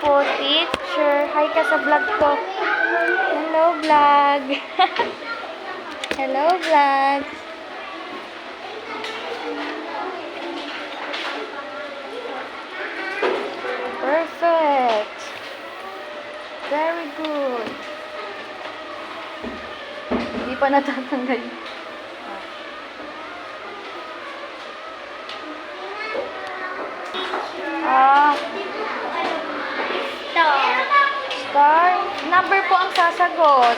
po, teacher. Hi ka sa vlog ko. Hello, vlog. Hello, vlog. Perfect. Very good. Hindi pa natatanggal. Star. Number po ang sasagot.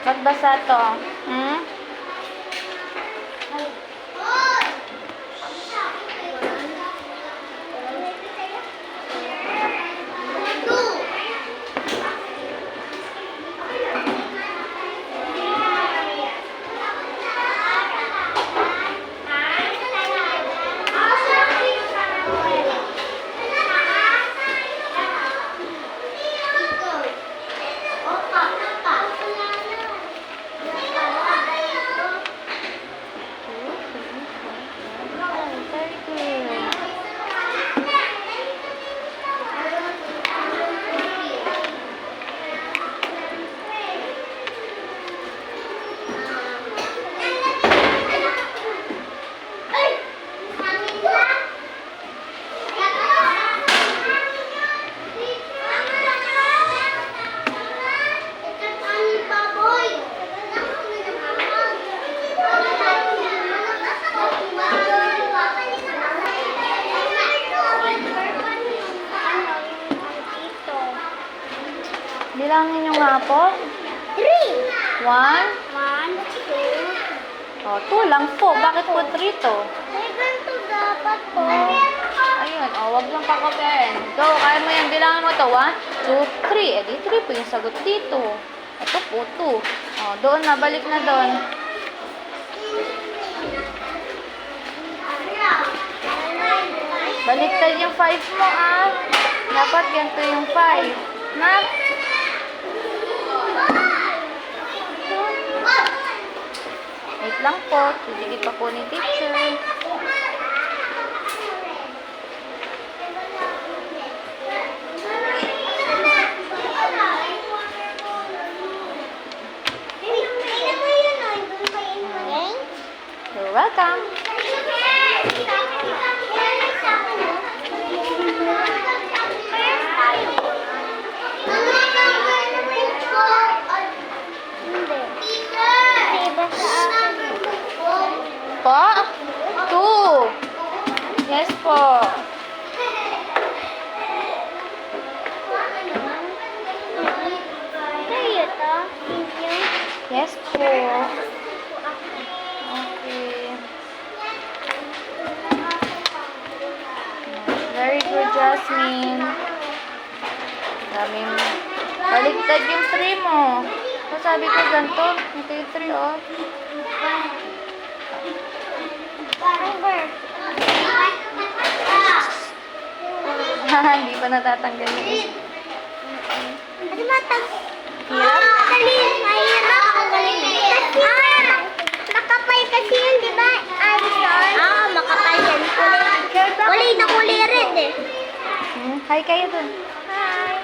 Magbasa to. Bilangin nyo nga po. 3. 1. 1, 2. O, 2 lang po. Bakit po 3 to? Ay, ganito dapat po. Ayun. O, wag lang pakopyahin. Go, kaya mo yan. Bilangin mo to. 1, 2, 3. Eh, di 3 po yung sagot dito. Ito po, 2. O, doon na. Balik na doon. Baliktad yung 5 mo, ah. Dapat ganito yung 5. Na? Wait lang po. Titigit pa po ni teacher. You're welcome. Po? 2. Yes po. Yes po. Okay. Very good, Jasmine. Daming baliktad yung 3 mo. So, sabi ko ganito. Ito yung 3, oh. Hindi pa natatanggal yung isa. Ano matag? Hirap? Dali. Mahirap. Nakapal kasi yun, di ba? Makapal yan. Kulay na kulay red eh. Hi kayo dun. Hi.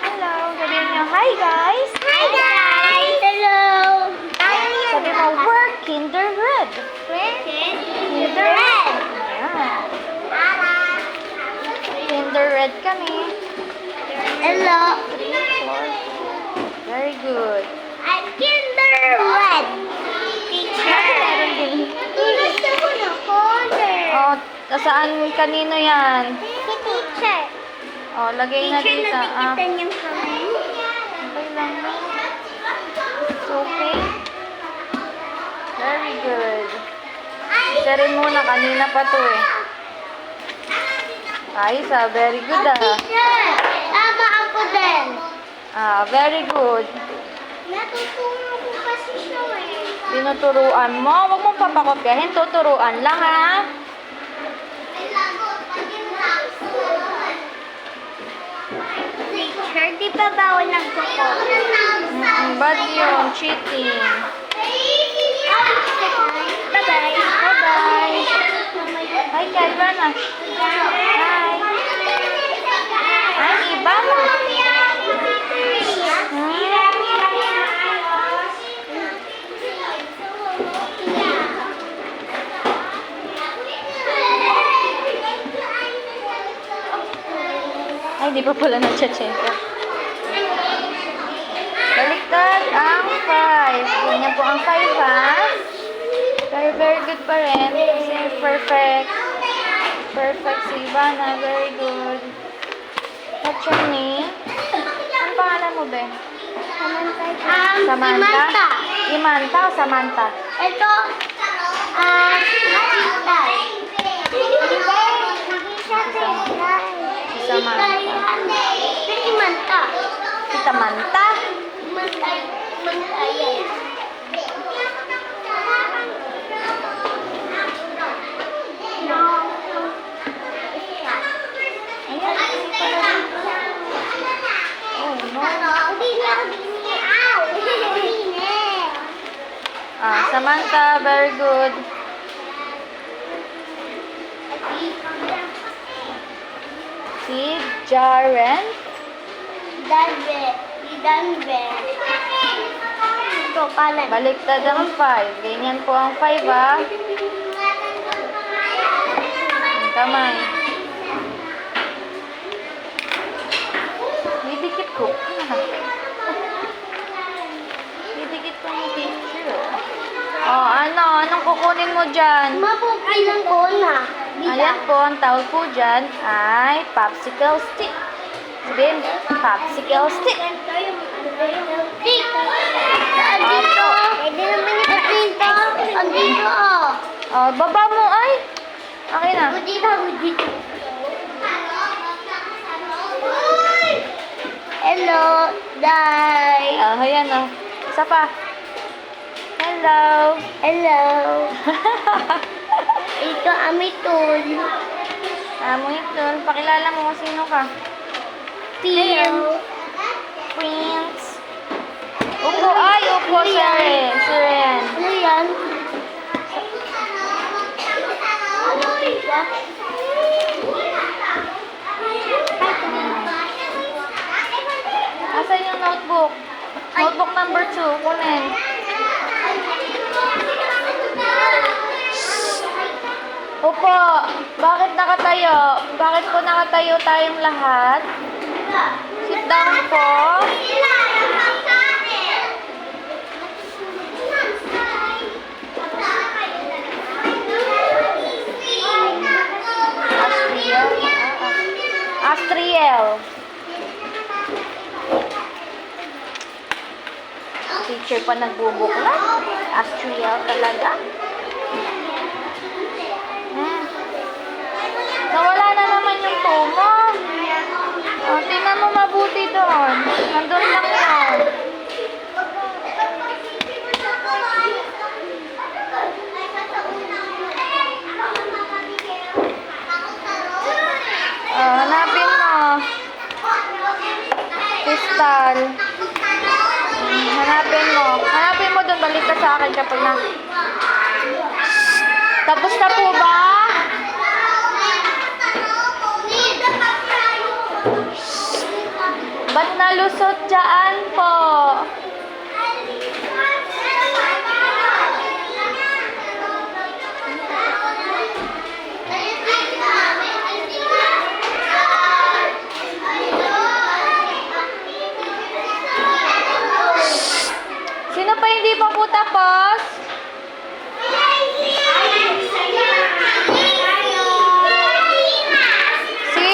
Hello. Sabihin niyo, hi guys. Hi guys. Hello. Sabi mo, we're Kinder Red. Kinder Red. Ayan. Kinder Red kami. Hello. 3, 4. Very good. I'm Kinder Red. Teacher. Gusto ko na color. Oh, saan kanino yan? Si teacher. Oh, lagay na Teacher, dito. nabikitan niyang kamay. Okay lang. It's okay. Very good. Isa rin muna, kanina pa to eh. Ayos ah, very good ah. Teacher, tama ako din. Very good. Natuturo ko kasi siya eh. Tinuturuan mo. Huwag mong papakopyahin. Tuturuan lang ha. Teacher. Sir, di pa bawal nagkuko? Bad yun. Cheating. Bye-bye. Bye-bye. Hi, Calvana. Hi. Ay, iba mo. Ay, di pa pala na-check-check. Baliktad ang 5. Ganyan po ang 5, ha? Very, very good pa rin. Kasi perfect. Perfect si Ivana. Very good. What's your name? Ano pangalan mo, be? Samantha? Samantha. Imanta o Samantha? Ito, Samantha. Si Samantha. Imanta. Si Samantha? Imanta yan. Ayan, si pala. Oh, no. Samantha, very good. Si Jaren. Danbe. Ito, kanan. Baliktad ang 5. Ganyan po ang 5, ha? Ang kamay. Didikit ko. Didikit ko yung picture. Oh, ano? Anong kukunin mo dyan? Mapupilang ko na. Ayan po, ang tawag po dyan ay popsicle stick. Sabihin, popsicle stick. Stick. Andito. Pwede naman yung dito. Andito, oh. Oh, baba mo ay. Okay na. Dito, dito. Hello, Day. Oh, ayan oh. Isa pa. Hello. Hello. Ito, Amitul. Mo ito. Pakilala mo kung sino ka. Hello. Prince. Upo. Ay, upo. Sorry. Siren. Ano yan? Asan yung notebook? Notebook number 2. Kunin. Upo. Bakit nakatayo? Bakit po nakatayo tayong lahat? Sit down po. Astriel. Astriel. Teacher pa nagbubukla. Astriel talaga. Nawala na naman yung tomo. Oh, tingnan mo mabuti doon. Nandun lang yun. Hanapin mo. Crystal. Hanapin mo. Hanapin mo doon. Balik ka sa akin kapag na... Tapos na po ba? Ba't nalusot dyan po? Sino pa hindi pa po tapos? Si?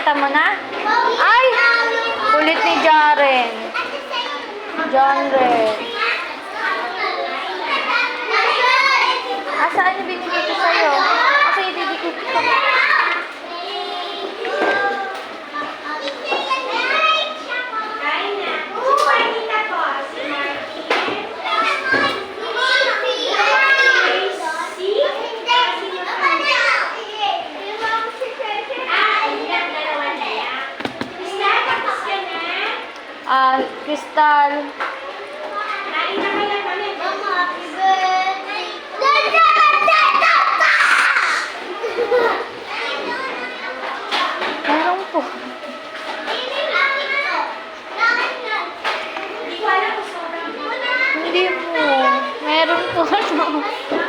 Nakita mo na? Ay! Kulit ni Jaren. Genre. Saan yung binigay ko sa'yo? Kasi ididikit ko. Crystal. Meron po. Hindi po. Meron po.